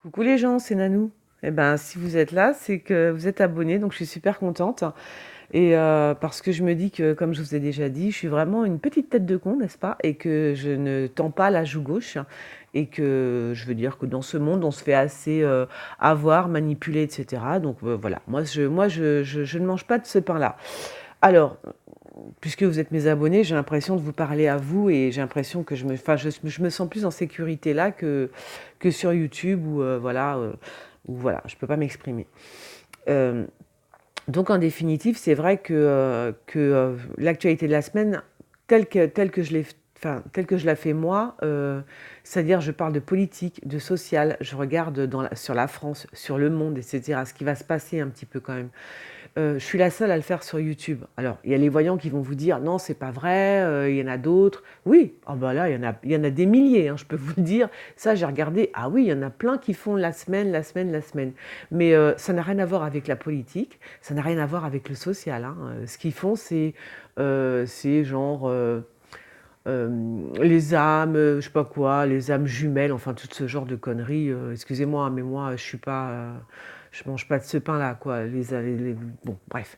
Coucou les gens, c'est Nanou. Eh ben, si vous êtes là, c'est que vous êtes abonnés, donc je suis super contente. Et parce que je me dis que, comme je vous ai déjà dit, je suis vraiment une petite tête de con, n'est-ce pas? Et que je ne tends pas la joue gauche. Et que je veux dire que dans ce monde, on se fait assez avoir, manipuler, etc. Donc voilà, je ne mange pas de ce pain-là. Alors, puisque vous êtes mes abonnés, j'ai l'impression de vous parler à vous et j'ai l'impression que je me sens plus en sécurité là que sur YouTube où voilà, je peux pas m'exprimer. Euh, donc en définitive, c'est vrai que l'actualité de la semaine, telle que je la fais moi, c'est-à-dire je parle de politique, de social, je regarde sur la France, sur le monde, etc., ce qui va se passer un petit peu quand même. Je suis la seule à le faire sur YouTube. Alors, il y a les voyants qui vont vous dire: «Non, c'est pas vrai, il y en a d'autres». Oui, ah bah là, il y en a des milliers, hein, je peux vous le dire. Ça, j'ai regardé, ah oui, il y en a plein qui font la semaine, la semaine, la semaine. Mais ça n'a rien à voir avec la politique, ça n'a rien à voir avec le social, hein. Ce qu'ils font, c'est genre, les âmes, je sais pas quoi, les âmes jumelles, enfin tout ce genre de conneries. Excusez-moi, hein, mais moi, je suis pas, je mange pas de ce pain-là, quoi. Bon, bref.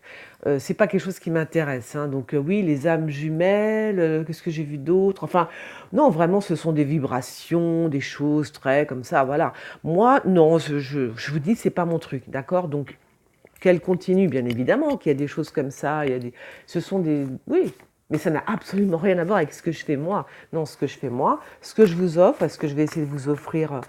C'est pas quelque chose qui m'intéresse, hein. Donc oui, les âmes jumelles, qu'est-ce que j'ai vu d'autre? Enfin, non, vraiment, ce sont des vibrations, des choses très comme ça, voilà. Moi, non, je vous dis, c'est pas mon truc, d'accord? Donc, qu'elle continue, bien évidemment, qu'il y a des choses comme ça, ce sont des... Oui, mais ça n'a absolument rien à voir avec ce que je fais moi. Non, ce que je fais moi, ce que je vous offre, ce que je vais essayer de vous offrir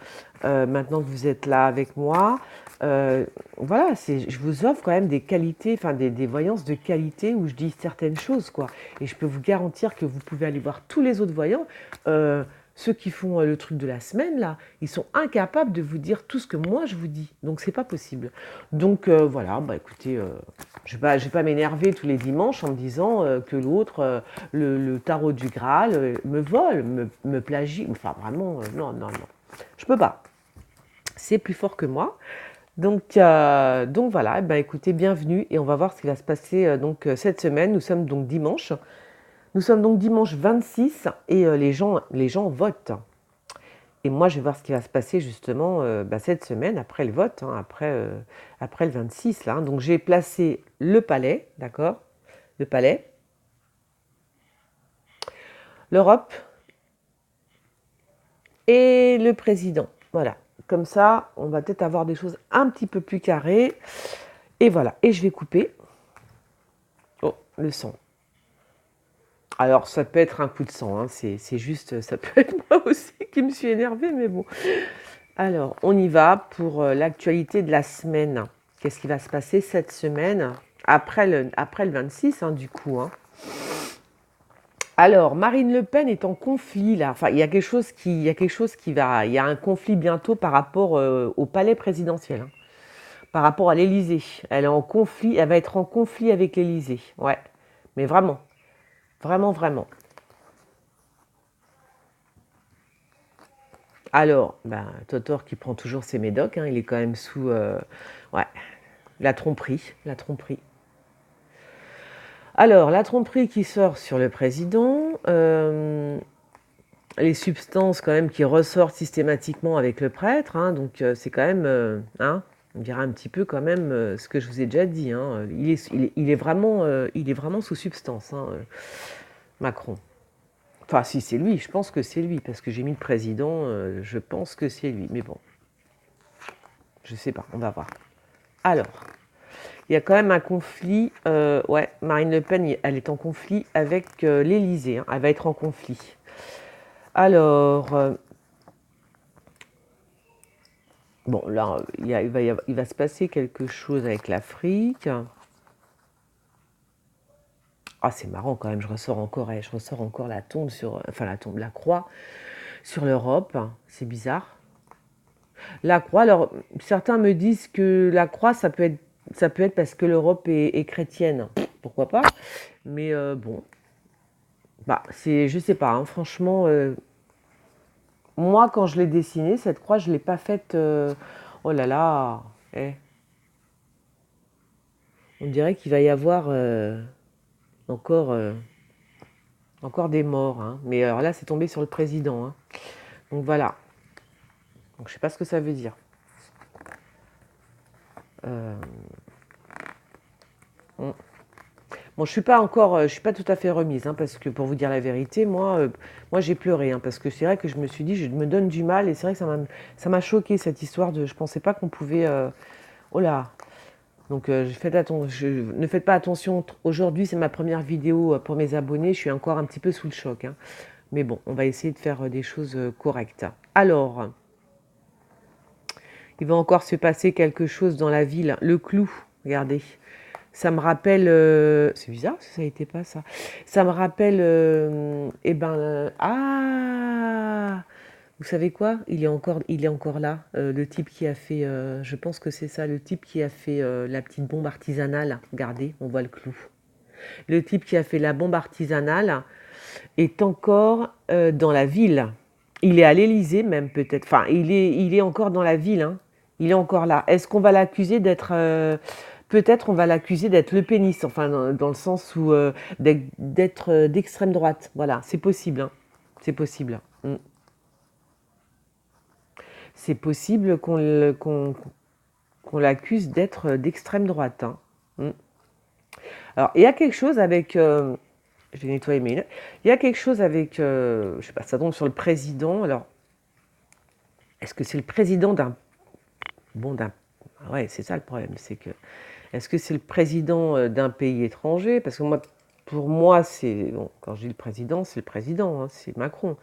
maintenant que vous êtes là avec moi, voilà, je vous offre quand même des qualités, enfin des voyances de qualité où je dis certaines choses, quoi. Et je peux vous garantir que vous pouvez aller voir tous les autres voyants. Ceux qui font le truc de la semaine, là, ils sont incapables de vous dire tout ce que moi je vous dis. Donc c'est pas possible. Donc voilà, bah écoutez, je vais pas m'énerver tous les dimanches en me disant que l'autre, le tarot du Graal, me vole, me plagie. Enfin vraiment, non, non, non. Je peux pas. C'est plus fort que moi. Donc voilà, eh ben, écoutez, bienvenue et on va voir ce qui va se passer cette semaine. Nous sommes donc dimanche. Nous sommes donc dimanche 26 et les gens votent. Et moi, je vais voir ce qui va se passer justement cette semaine après le vote, hein, après le 26 là, hein. Donc j'ai placé le palais, d'accord? Le palais, l'Europe et le président. Voilà. Comme ça, on va peut-être avoir des choses un petit peu plus carrées. Et voilà. Et je vais couper. Oh, le sang. Alors, ça peut être un coup de sang, hein, c'est juste, ça peut être moi aussi qui me suis énervée, mais bon. Alors, on y va pour l'actualité de la semaine. Qu'est-ce qui va se passer cette semaine après le 26, hein, du coup, hein. Alors, Marine Le Pen est en conflit là. Enfin, il y a un conflit bientôt par rapport au palais présidentiel, hein, par rapport à l'Élysée. Elle est en conflit, elle va être en conflit avec l'Élysée. Ouais, mais vraiment, vraiment, vraiment. Alors, ben, Totor qui prend toujours ses médocs, hein, il est quand même sous, ouais, la tromperie, la tromperie. Alors, la tromperie qui sort sur le président, les substances quand même qui ressortent systématiquement avec le prêtre, hein, donc c'est quand même, hein, on dirait un petit peu quand même ce que je vous ai déjà dit, hein. Il est vraiment sous substance, hein, Macron. Enfin, si c'est lui, je pense que c'est lui, parce que j'ai mis le président, je pense que c'est lui, mais bon, je sais pas, on va voir. Alors, il y a quand même un conflit, ouais, Marine Le Pen, elle est en conflit avec l'Élysée, hein, elle va être en conflit. Alors, bon, là, il va se passer quelque chose avec l'Afrique. Ah, c'est marrant quand même, je ressors encore la tombe enfin la tombe, la croix sur l'Europe. C'est bizarre. La croix, alors certains me disent que la croix, ça peut être parce que l'Europe est chrétienne. Pourquoi pas? Mais bon, bah, je sais pas, hein, franchement, moi, quand je l'ai dessinée, cette croix, je l'ai pas faite. Oh là là, eh, on dirait qu'il va y avoir encore, encore des morts, hein. Mais alors là, c'est tombé sur le président, hein. Donc voilà. Donc je sais pas ce que ça veut dire. Euh, mm. Bon, je suis pas tout à fait remise, hein, parce que pour vous dire la vérité, moi j'ai pleuré, hein, parce que c'est vrai que je me suis dit, je me donne du mal, et c'est vrai que ça m'a choqué cette histoire de, je pensais pas qu'on pouvait, oh là. Donc ne faites pas attention. Aujourd'hui, c'est ma première vidéo pour mes abonnés. Je suis encore un petit peu sous le choc, hein. Mais bon, on va essayer de faire des choses correctes. Alors, il va encore se passer quelque chose dans la ville. Le clou, regardez. Ça me rappelle. C'est bizarre, ça n'était pas ça. Ça me rappelle. Ah, vous savez quoi? Il est encore là. Le type qui a fait. Je pense que c'est ça, le type qui a fait la petite bombe artisanale. Regardez, on voit le clou. Le type qui a fait la bombe artisanale est encore dans la ville. Il est à l'Élysée même peut-être. Enfin, il est encore dans la ville, hein. Il est encore là. Est-ce qu'on va l'accuser d'être... peut-être on va l'accuser d'être le pénis, enfin dans le sens où d'être d'extrême droite. Voilà, c'est possible, hein. C'est possible. Mm. C'est possible qu'on l'accuse d'être d'extrême droite, hein. Mm. Alors, il y a quelque chose avec... je vais nettoyer mes lunettes. Il y a quelque chose avec... je sais pas, ça tombe sur le président. Alors, est-ce que c'est le président d'un... Bon, d'un... Ouais, c'est ça le problème, c'est que... Est-ce que c'est le président d'un pays étranger? Parce que moi, pour moi, c'est... Bon, quand je dis le président, hein, c'est Macron.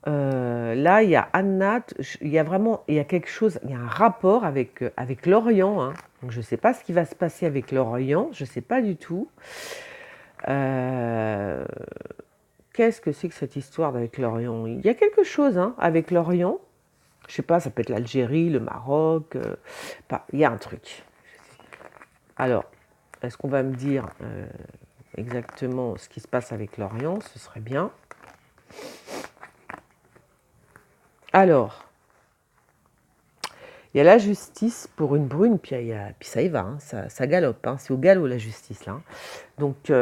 Là, il y a Anna, il y a vraiment... Il y a quelque chose, il y a un rapport avec l'Orient, hein. Donc, je ne sais pas ce qui va se passer avec l'Orient, je ne sais pas du tout. Euh, Qu'est-ce que c'est que cette histoire avec l'Orient? Il y a quelque chose, hein, avec l'Orient. Je sais pas, ça peut être l'Algérie, le Maroc. Il y a un truc. Alors, est-ce qu'on va me dire exactement ce qui se passe avec l'Orient? Ce serait bien. Alors, il y a la justice pour une brune, puis ça y va, hein, ça galope, hein, c'est au galop la justice là, hein. Donc,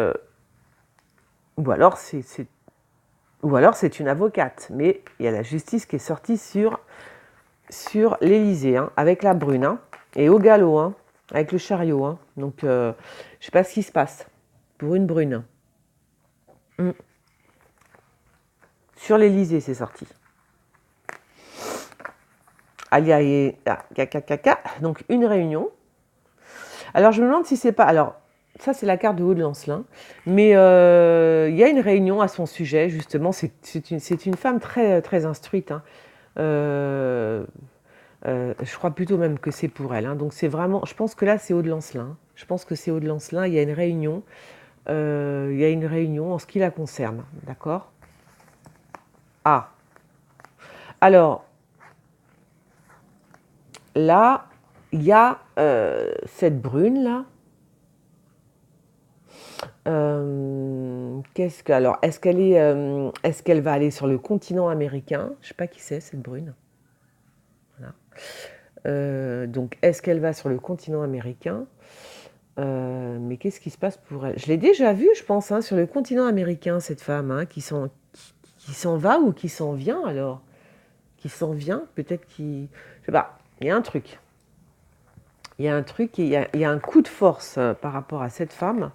ou alors c'est une avocate, mais il y a la justice qui est sortie sur l'Élysée, hein, avec la brune, hein, et au galop, hein, avec le chariot, hein. Donc, je ne sais pas ce qui se passe pour une brune. Mm. Sur l'Élysée, c'est sorti. Donc, une réunion. Alors, je me demande si c'est pas... Alors, ça, c'est la carte de Haut-de-Lancelin. Mais il y a une réunion à son sujet, justement. C'est une femme très, très instruite, hein. Je crois plutôt même que c'est pour elle, hein. Donc, c'est vraiment... Je pense que là, c'est Haut-de-Lancelin. Je pense que c'est Haut-de-Lancelin. Il y a une réunion. Il y a une réunion en ce qui la concerne. D'accord? Ah. Alors, là, il y a cette brune, là. Alors, est-ce qu'elle va aller sur le continent américain? Je sais pas qui c'est cette brune. Voilà. Donc, est-ce qu'elle va sur le continent américain? Mais qu'est-ce qui se passe pour elle? Je l'ai déjà vue, je pense, hein, sur le continent américain, cette femme, hein, qui s'en va ou qui s'en vient alors? Qui s'en vient, peut-être qui... Je sais pas, il y a un truc. Il y a un truc, et il y a un coup de force par rapport à cette femme.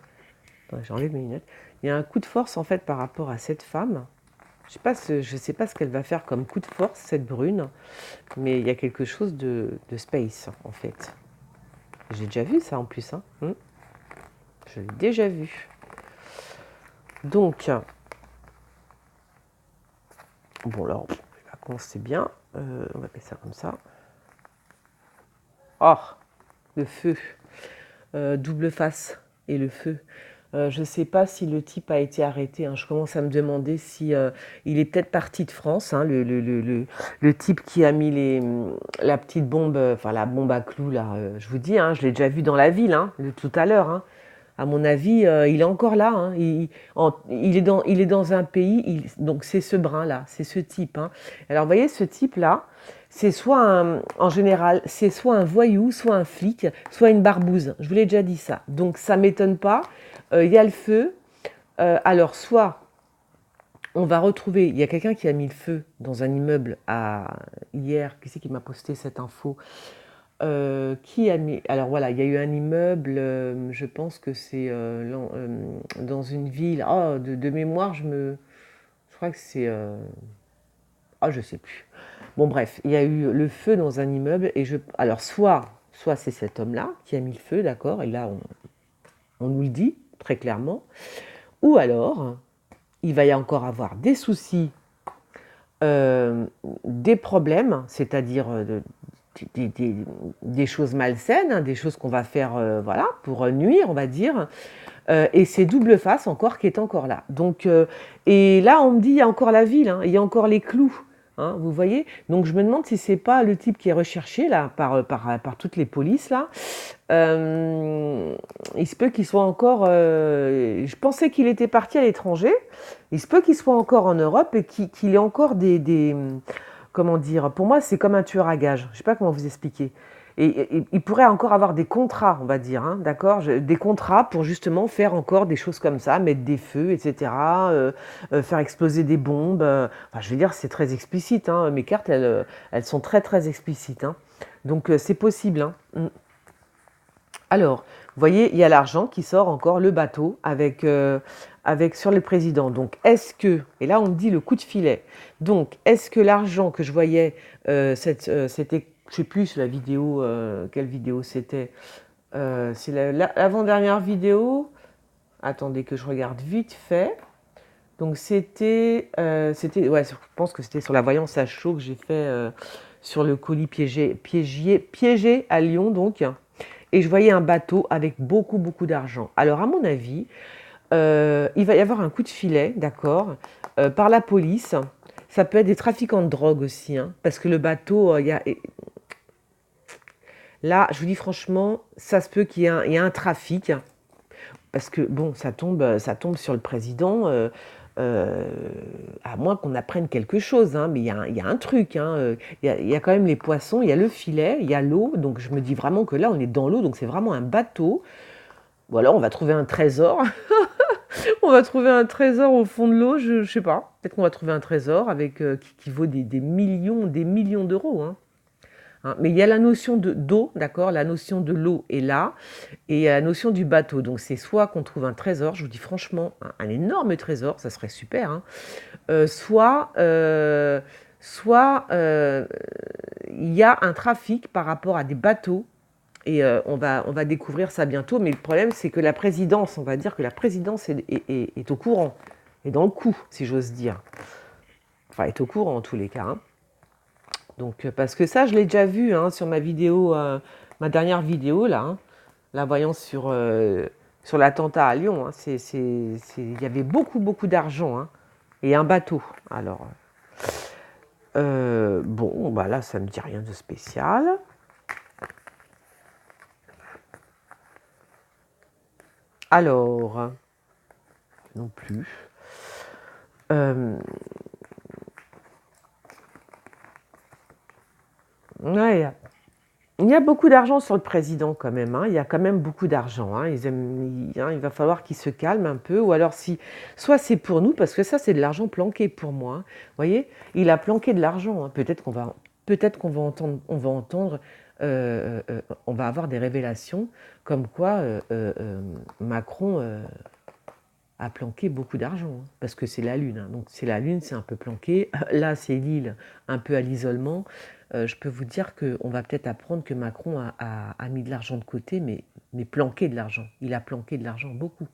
Attends, j'enlève mes lunettes. Il y a un coup de force en fait par rapport à cette femme. Je sais pas ce qu'elle va faire comme coup de force, cette brune, mais il y a quelque chose de space en fait. J'ai déjà vu ça en plus, hein. Je l'ai déjà vu. Donc, bon alors, les vacances c'est bien. On va mettre ça comme ça. Oh, le feu. Double face et le feu. Je ne sais pas si le type a été arrêté, hein. Je commence à me demander si il est peut-être parti de France, hein, le type qui a mis la petite bombe, enfin la bombe à clous là. Je vous dis, hein, je l'ai déjà vu dans la ville, hein, tout à l'heure, hein. À mon avis, il est encore là, hein. Il est dans un pays, donc c'est ce brin-là, c'est ce type, hein. Alors, vous voyez, ce type-là, en général, c'est soit un voyou, soit un flic, soit une barbouze. Je vous l'ai déjà dit ça. Donc, ça ne m'étonne pas. Il y a le feu. Alors, soit on va retrouver, il y a quelqu'un qui a mis le feu dans un immeuble hier. Qui c'est qui m'a posté cette info? Qui a mis... Alors voilà, il y a eu un immeuble, je pense que c'est dans une ville. Oh, de mémoire, je crois que c'est... Ah, je sais plus. Bon, bref, il y a eu le feu dans un immeuble et alors soit c'est cet homme-là qui a mis le feu, d'accord, et là on nous le dit très clairement, ou alors il va y encore avoir des soucis, des problèmes, c'est-à-dire des choses malsaines, hein, des choses qu'on va faire, voilà, pour nuire, on va dire, et c'est double face encore qui est encore là. Donc, et là, on me dit, il y a encore la ville, hein, il y a encore les clous, hein, vous voyez. Donc, je me demande si c'est pas le type qui est recherché là par toutes les polices là. Il se peut qu'il soit encore. Je pensais qu'il était parti à l'étranger. Il se peut qu'il soit encore en Europe et qu'il ait encore comment dire. Pour moi, c'est comme un tueur à gages. Je sais pas comment vous expliquer. Et il pourrait encore avoir des contrats, on va dire, hein, d'accord, des contrats pour justement faire encore des choses comme ça, mettre des feux, etc., faire exploser des bombes. Enfin, je veux dire, c'est très explicite, hein, mes cartes, elles sont très très explicites, hein. Donc c'est possible, hein. Alors, vous voyez, il y a l'argent qui sort encore, le bateau, avec sur le président. Donc, est-ce que, et là on me dit le coup de filet, donc est-ce que l'argent que je voyais, c'était, je ne sais plus sur la vidéo, quelle vidéo c'était, c'est l'avant-dernière vidéo, attendez que je regarde vite fait. Donc ouais, je pense que c'était sur la voyance à chaud que j'ai fait sur le colis piégé à Lyon, donc. Et je voyais un bateau avec beaucoup, beaucoup d'argent. Alors, à mon avis, il va y avoir un coup de filet, d'accord, par la police. Ça peut être des trafiquants de drogue aussi, hein, parce que le bateau, là, je vous dis franchement, ça se peut qu'il y ait un trafic, parce que, bon, ça tombe sur le président, à moins qu'on apprenne quelque chose, hein, mais il y a un truc, hein, il y a quand même les poissons, il y a le filet, il y a l'eau, donc je me dis vraiment que là, on est dans l'eau, donc c'est vraiment un bateau. Ou alors, on va trouver un trésor. On va trouver un trésor au fond de l'eau, je sais pas. Peut-être qu'on va trouver un trésor avec, qui vaut des millions d'euros, hein. Hein. Mais il y a la notion d'eau, d'accord? La notion de l'eau est là, et il y a la notion du bateau. Donc c'est soit qu'on trouve un trésor, je vous dis franchement, un énorme trésor, ça serait super, hein. Soit il y a un trafic par rapport à des bateaux, et on va découvrir ça bientôt. Mais le problème, c'est que la présidence, on va dire que la présidence est au courant, est dans le coup, si j'ose dire. Enfin, est au courant en tous les cas, hein. Donc, parce que ça, je l'ai déjà vu, hein, sur ma vidéo, ma dernière vidéo, là, hein, la voyance sur l'attentat à Lyon, hein, il y avait beaucoup, beaucoup d'argent, hein, et un bateau. Alors, bon, bah là, ça ne me dit rien de spécial. Alors, non plus. Ouais, il y a beaucoup d'argent sur le président quand même, hein. Il y a quand même beaucoup d'argent, hein. Il va falloir qu'il se calme un peu, ou alors si, soit c'est pour nous, parce que ça c'est de l'argent planqué pour moi, hein. Vous voyez, il a planqué de l'argent, hein. Peut-être qu'on va entendre, on va avoir des révélations comme quoi Macron a planqué beaucoup d'argent, hein, parce que c'est la Lune, hein. Donc c'est la Lune, c'est un peu planqué. Là, c'est l'île, un peu à l'isolement. Je peux vous dire qu'on va peut-être apprendre que Macron a mis de l'argent de côté, mais planqué de l'argent. Il a planqué de l'argent, beaucoup.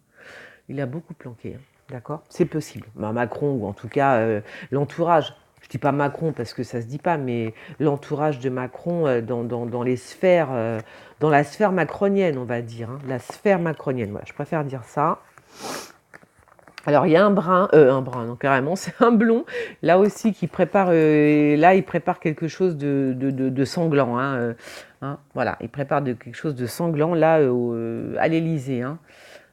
Il a beaucoup planqué, hein, d'accord? C'est possible. Bah, Macron, ou en tout cas l'entourage. Je ne dis pas Macron parce que ça ne se dit pas, mais l'entourage de Macron dans les sphères, dans la sphère macronienne, on va dire, hein, la sphère macronienne. Voilà, je préfère dire ça. Alors il y a un brun, non carrément, c'est un blond, là aussi qui prépare, là il prépare quelque chose de sanglant, hein, hein, voilà, il prépare quelque chose de sanglant là à l'Élysée, hein.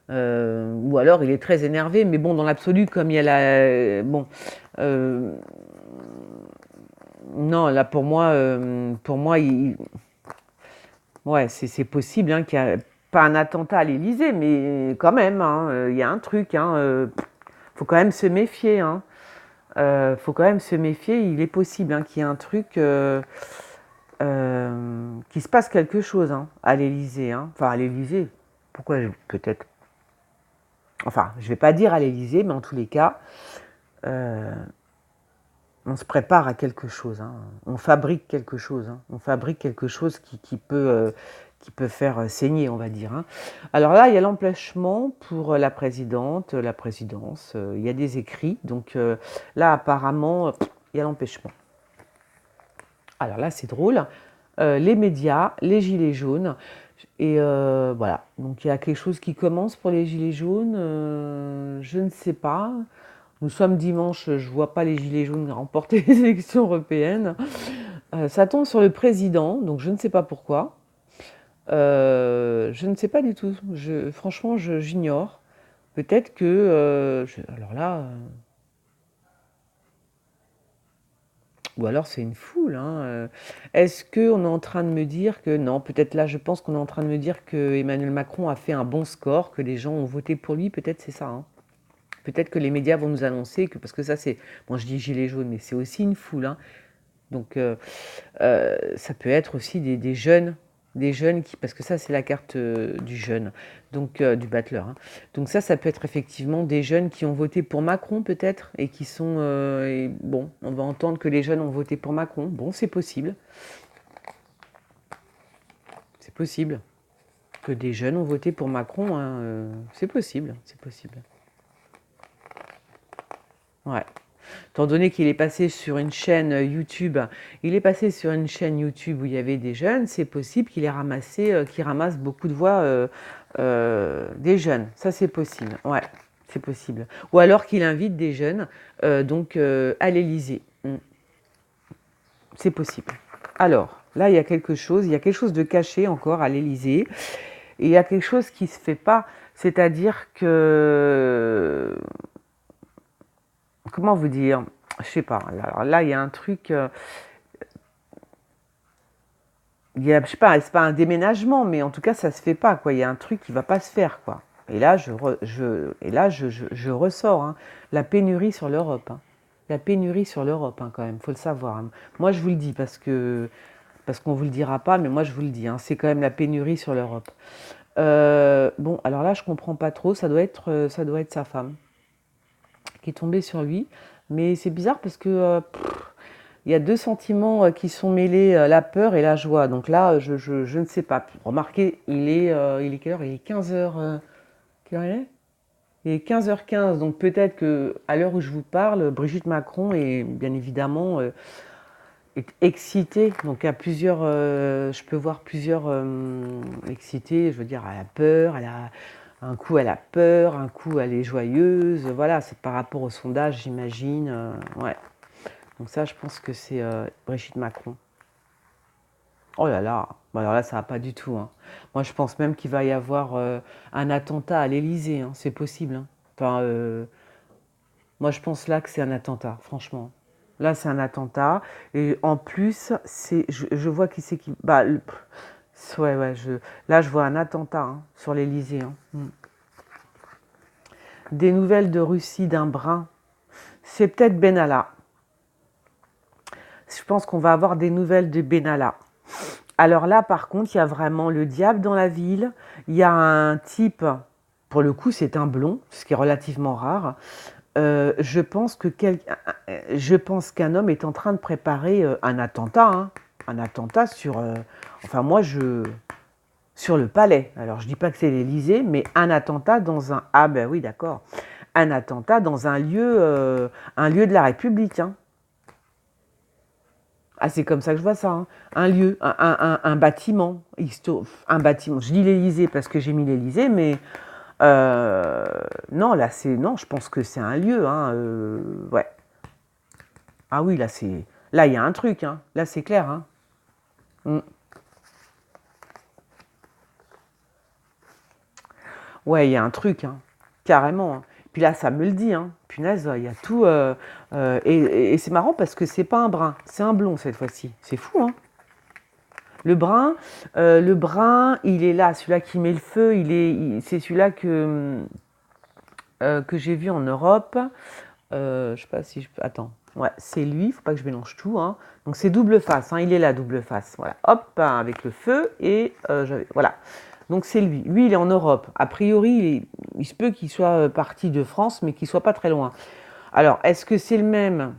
Ou alors il est très énervé, mais bon, dans l'absolu, comme il y a bon, non, là pour moi, ouais, c'est possible, hein, qu'il n'y a pas un attentat à l'Élysée, mais quand même, hein, il y a un truc, hein, faut quand même se méfier, hein. Faut quand même se méfier. Il est possible, hein, qu'il y ait un truc. qu'il se passe quelque chose hein, à l'Élysée. Hein. Enfin, à l'Élysée, pourquoi peut-être... Enfin, je ne vais pas dire à l'Élysée, mais en tous les cas, on se prépare à quelque chose. Hein. On fabrique quelque chose. Hein. On fabrique quelque chose qui peut faire saigner, on va dire. Hein. Alors là, il y a l'empêchement pour la présidente, la présidence. Il y a des écrits. Donc là, apparemment, il y a l'empêchement. Alors là, c'est drôle. Les médias, les gilets jaunes. Et voilà. Donc il y a quelque chose qui commence pour les gilets jaunes. Je ne sais pas. Nous sommes dimanche, je ne vois pas les gilets jaunes remporter les élections européennes. Ça tombe sur le président, donc je ne sais pas pourquoi. Je ne sais pas du tout. Franchement, j'ignore. Peut-être que... alors là... ou alors c'est une foule. Hein. Est-ce qu'on est en train de me dire que... Non, peut-être là, je pense qu'on est en train de me dire que Emmanuel Macron a fait un bon score, que les gens ont voté pour lui. Peut-être c'est ça. Hein. Peut-être que les médias vont nous annoncer que... Parce que ça, c'est... Bon, je dis gilets jaunes, mais c'est aussi une foule. Hein. Donc, ça peut être aussi des jeunes qui... Parce que ça, c'est la carte du jeune, donc du battleur. Hein. Donc ça peut être effectivement des jeunes qui ont voté pour Macron, peut-être, et qui sont... et bon, on va entendre que les jeunes ont voté pour Macron. Bon, c'est possible. C'est possible. Que des jeunes ont voté pour Macron, hein, c'est possible. C'est possible. Ouais. Étant donné qu'il est passé sur une chaîne YouTube, où il y avait des jeunes, c'est possible qu'il ait ramassé, qu'il ramasse beaucoup de voix des jeunes. Ça, c'est possible. Ouais, c'est possible. Ou alors qu'il invite des jeunes donc à l'Élysée. C'est possible. Alors, là, il y a quelque chose de caché encore à l'Élysée. Et il y a quelque chose qui ne se fait pas. C'est-à-dire que... Comment vous dire? Je sais pas. Alors là, il y a un truc. Je sais pas, c'est pas un déménagement, mais en tout cas, ça se fait pas, quoi. Il y a un truc qui va pas se faire, quoi. Et là, je ressors. Hein. La pénurie sur l'Europe. Hein. La pénurie sur l'Europe, hein, quand même. Faut le savoir. Hein. Moi, je vous le dis parce qu'on vous le dira pas, mais moi, je vous le dis. Hein, c'est quand même la pénurie sur l'Europe. Bon, alors là, je comprends pas trop. Ça doit être sa femme qui est tombée sur lui. Mais c'est bizarre parce que il y a deux sentiments qui sont mêlés, la peur et la joie. Donc là, je ne sais pas. Remarquez, il est quelle heure? Il est 15h. Quelle heure il est? Il est 15h15. Donc peut-être que à l'heure où je vous parle, Brigitte Macron est bien évidemment est excitée. Donc à plusieurs, je peux voir plusieurs excitées. Je veux dire, elle a peur, un coup elle a peur, un coup elle est joyeuse. Voilà, c'est par rapport au sondage, j'imagine. Ouais. Donc ça, je pense que c'est Brigitte Macron. Oh là là, bon, alors là, ça va pas du tout. Hein. Moi, je pense même qu'il va y avoir un attentat à l'Élysée. Hein. C'est possible. Hein. Enfin, moi, je pense là que c'est un attentat, franchement. Là, c'est un attentat. Et en plus, je vois qui c'est qui... Bah, ouais, ouais, là, je vois un attentat hein, sur l'Élysée. Hein. Des nouvelles de Russie d'un brin. C'est peut-être Benalla. Je pense qu'on va avoir des nouvelles de Benalla. Alors là, par contre, il y a vraiment le diable dans la ville. Il y a un type, pour le coup, c'est un blond, ce qui est relativement rare. Je pense qu'un homme est en train de préparer un attentat. Hein. Un attentat sur... enfin, sur le palais. Alors, je ne dis pas que c'est l'Élysée, mais un attentat dans un... Ah ben oui, d'accord. Un attentat dans un lieu de la République. Hein. Ah, c'est comme ça que je vois ça. Hein. Un lieu, un bâtiment, un bâtiment. Je dis l'Élysée parce que j'ai mis l'Élysée, mais non, là, non, je pense que c'est un lieu. Hein, ouais. Ah oui, là, il y a un truc. Hein. Là, c'est clair. Hein. Mm. Ouais, il y a un truc, hein. Carrément. Hein. Puis là, ça me le dit. Hein. Punaise, il y a tout. Et c'est marrant parce que c'est pas un brun, c'est un blond cette fois-ci. C'est fou, hein. Le brun, il est là, celui-là qui met le feu, c'est celui-là que j'ai vu en Europe. Je sais pas si je peux. Attends, Ouais, c'est lui, il ne faut pas que je mélange tout, hein. Donc c'est double face, hein, il est là, double face. Voilà, hop, hein, avec le feu, et voilà. Donc c'est lui. Lui, il est en Europe. A priori, il se peut qu'il soit parti de France, mais qu'il soit pas très loin. Alors, est-ce que c'est le même?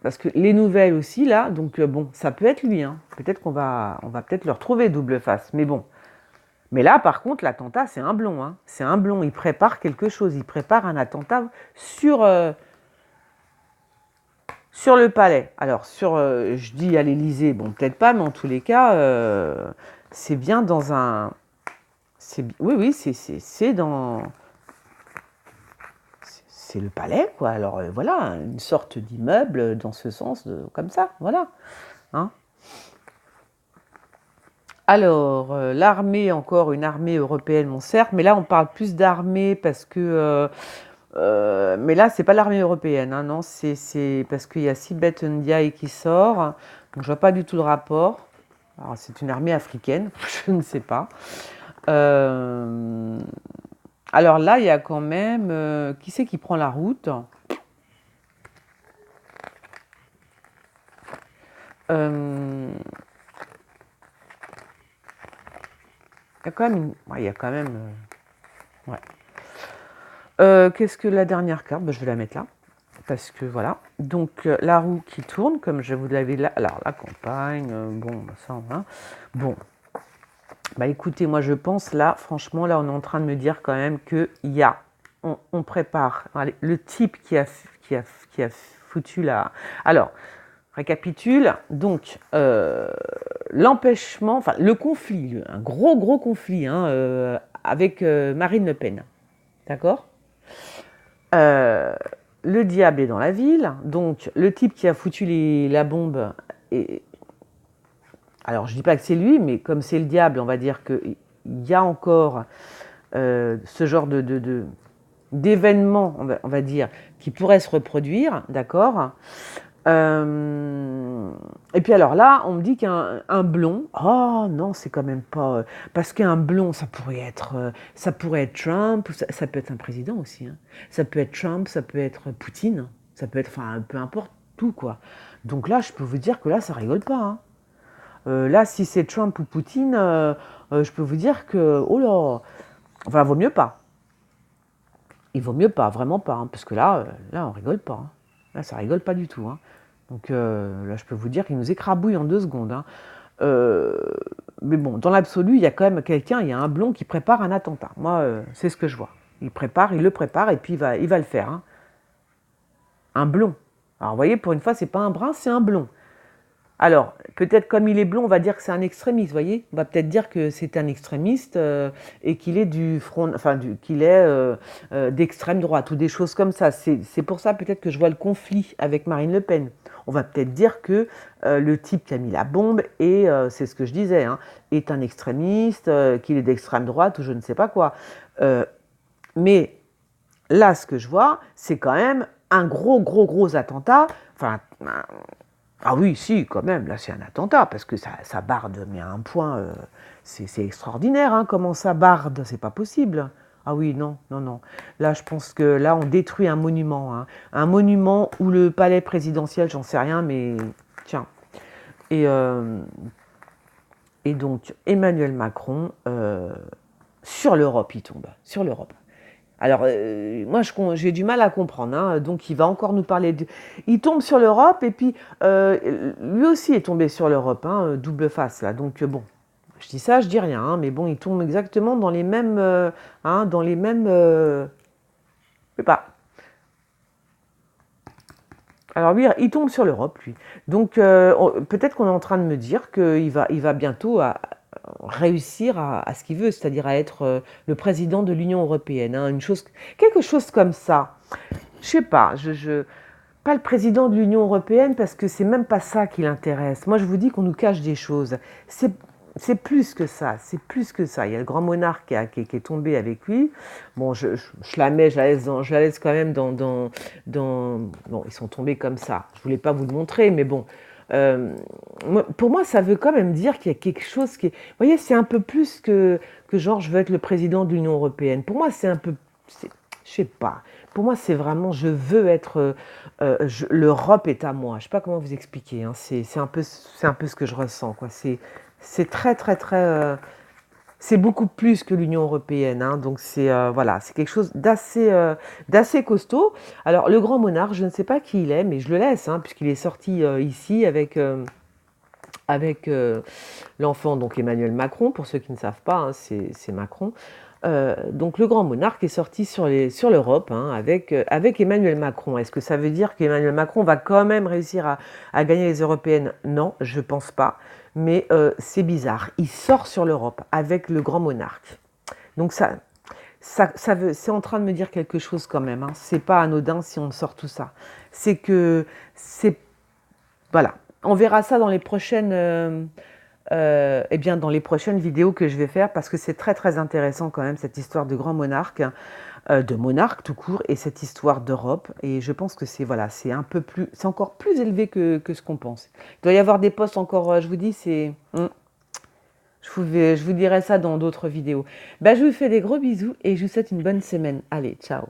Parce que les nouvelles aussi, là, donc bon, ça peut être lui, hein. Peut-être on va peut-être le retrouver double face, mais bon. Mais là, par contre, l'attentat, c'est un blond, hein. C'est un blond, il prépare quelque chose, il prépare un attentat sur le palais. Alors, je dis à l'Élysée, bon, peut-être pas, mais en tous les cas, c'est bien dans un... Oui, oui, c'est dans... C'est le palais, quoi. Alors, voilà, une sorte d'immeuble dans ce sens, comme ça, voilà. Hein. Alors, l'armée, encore une armée européenne, bon, certes, mais là, on parle plus d'armée parce que... mais là, c'est pas l'armée européenne, hein, non, c'est parce qu'il y a Sibeth Ndiaye qui sort, donc je vois pas du tout le rapport. Alors, c'est une armée africaine, je ne sais pas. Euh, alors là, il y a quand même... qui c'est qui prend la route? Il y a quand même... ouais, il y a quand même... ouais. Qu'est-ce que la dernière carte? Ben, je vais la mettre là. Parce que voilà. Donc la roue qui tourne, comme je vous l'avais là. Alors la campagne, bon, ça on va. Bon. Bah écoutez, moi je pense là, franchement, là on est en train de me dire quand même qu'il y a. On prépare. Allez, le type qui a foutu la. Alors, récapitule. Donc, l'empêchement, enfin le conflit, un gros conflit hein, avec Marine Le Pen. D'accord? Le diable est dans la ville, donc le type qui a foutu la bombe, alors je dis pas que c'est lui, mais comme c'est le diable, on va dire qu'il y a encore ce genre d'événements, on va dire, qui pourraient se reproduire, d'accord. Et puis alors là, on me dit qu'un blond, oh non, c'est quand même pas... parce qu'un blond, ça pourrait être Trump, ça peut être un président aussi. Hein. Ça peut être Trump, ça peut être Poutine, ça peut être, enfin, peu importe, tout quoi. Donc là, je peux vous dire que là, ça rigole pas. Hein. Là, si c'est Trump ou Poutine, je peux vous dire que, oh là, enfin, vaut mieux pas. Il vaut mieux pas, vraiment pas, hein, parce que là, on rigole pas. Hein. Là, ça rigole pas du tout. Hein. Donc là, je peux vous dire qu'il nous écrabouille en 2 secondes. Hein. Mais bon, dans l'absolu, il y a quand même quelqu'un, il y a un blond qui prépare un attentat. Moi, c'est ce que je vois. Il le prépare, et puis il va le faire. Hein. Un blond. Alors, vous voyez, pour une fois, c'est pas un brun, c'est un blond. Alors, peut-être comme il est blond, on va dire que c'est un extrémiste, vous voyez. On va peut-être dire que c'est un extrémiste et qu'il est du front, enfin, qu'il est d'extrême droite ou des choses comme ça. C'est pour ça peut-être que je vois le conflit avec Marine Le Pen. On va peut-être dire que le type qui a mis la bombe, et c'est ce que je disais, hein, est un extrémiste, qu'il est d'extrême droite ou je ne sais pas quoi. Mais là, ce que je vois, c'est quand même un gros attentat. Enfin, ah oui, si, quand même, là c'est un attentat, parce que ça barde, mais à un point, c'est extraordinaire, hein, comment ça barde, c'est pas possible. Ah oui, non. Là, je pense que là, on détruit un monument, hein. Un monument ou le palais présidentiel, j'en sais rien, mais tiens. Et, euh, et donc, Emmanuel Macron, sur l'Europe, il tombe, sur l'Europe. Alors, moi, j'ai du mal à comprendre. Hein, donc, il va encore nous parler de... Il tombe sur l'Europe, et puis, lui aussi est tombé sur l'Europe, hein, double face, là. Donc, bon, je dis ça, je dis rien, hein, mais bon, il tombe exactement dans les mêmes... je sais pas. Alors, lui, il tombe sur l'Europe, lui. Donc, peut-être qu'on est en train de me dire qu'il va bientôt réussir à ce qu'il veut, c'est-à-dire à être le président de l'Union européenne. Hein, quelque chose comme ça. Je sais pas, pas le président de l'Union européenne parce que c'est même pas ça qui l'intéresse. Moi, je vous dis qu'on nous cache des choses. C'est plus que ça, c'est plus que ça. Il y a le grand monarque qui est tombé avec lui. Bon, je la mets, je la laisse quand même dans... Bon, ils sont tombés comme ça. Je voulais pas vous le montrer, mais bon. Pour moi, ça veut quand même dire qu'il y a quelque chose qui est... Vous voyez, c'est un peu plus que genre, je veux être le président de l'Union européenne. Pour moi, c'est un peu... Je Je sais pas. Pour moi, c'est vraiment, je veux être, l'Europe est à moi. Je sais pas comment vous expliquer, hein. C'est un peu ce que je ressens, quoi. C'est très, très, très, c'est beaucoup plus que l'Union européenne, hein. Donc c'est, voilà, c'est quelque chose d'assez costaud. Alors le grand monarque, je ne sais pas qui il est, mais je le laisse, hein, puisqu'il est sorti ici avec l'enfant, donc Emmanuel Macron. Pour ceux qui ne savent pas, hein, c'est Macron. Donc le grand monarque est sorti sur l'Europe, hein, avec Emmanuel Macron. Est-ce que ça veut dire qu'Emmanuel Macron va quand même réussir à gagner les européennes? Non, je pense pas. Mais c'est bizarre. Il sort sur l'Europe avec le grand monarque. Donc c'est en train de me dire quelque chose quand même, hein. C'est pas anodin si on sort tout ça. C'est que c'est voilà. On verra ça dans les prochaines. Eh bien, dans les prochaines vidéos que je vais faire, parce que c'est très très intéressant quand même cette histoire de grand monarque, de monarque tout court, et cette histoire d'Europe. Et je pense que c'est voilà, c'est un peu plus, c'est encore plus élevé que ce qu'on pense. Il doit y avoir des postes encore, je vous dis, je vous dirai ça dans d'autres vidéos. Bah, je vous fais des gros bisous et je vous souhaite une bonne semaine. Allez, ciao.